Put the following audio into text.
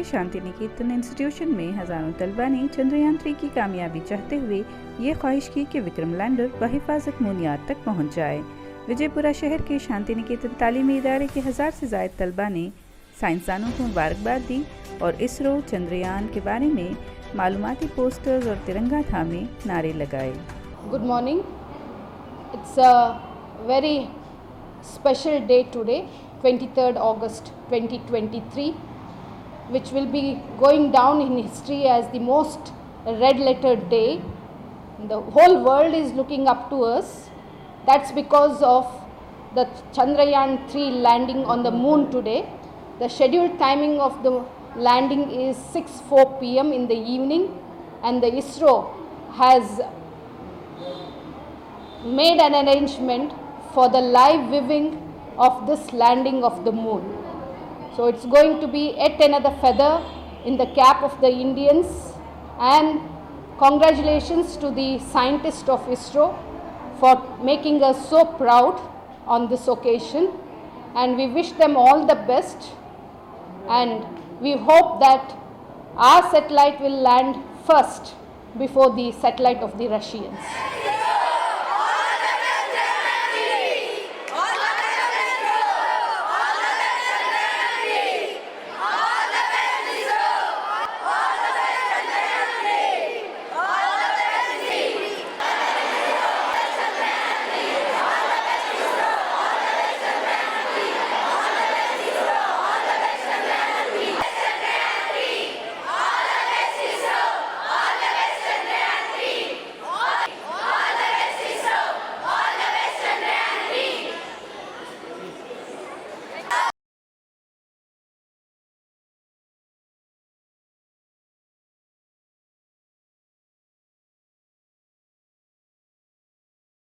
Shanti Niketan institution में हजारों तलबा ने चंद्रयान 3 की कामयाबी चाहते हुए ये ख्वाहिश की कि विक्रम लैंडर बहिफाजत मुनियात तक पहुंच जाए। विजयपुरा शहर के शांति निकेतन तालीमी इदारे के 1000 से ज़ायद तलबा ने साइंसदानों को मुबारकबाद दी और इसरो चंद्रयान के बारे में मालूमाती पोस्टर्स और तिरंगा थामे नारे लगाए। Good morning. It's a very special day today, 23rd August 2023, which will be going down in history as the most red-lettered day. The whole world is looking up to us. That's because of the Chandrayaan 3 landing on the moon today. The scheduled timing of the landing is 6:04 p.m. in the evening, and the ISRO has made an arrangement for the live viewing of this landing of the moon. So it's going to be yet another feather in the cap of the Indians, and congratulations to the scientists of ISRO for making us so proud on this occasion, and we wish them all the best, and we hope that our satellite will land first before the satellite of the Russians.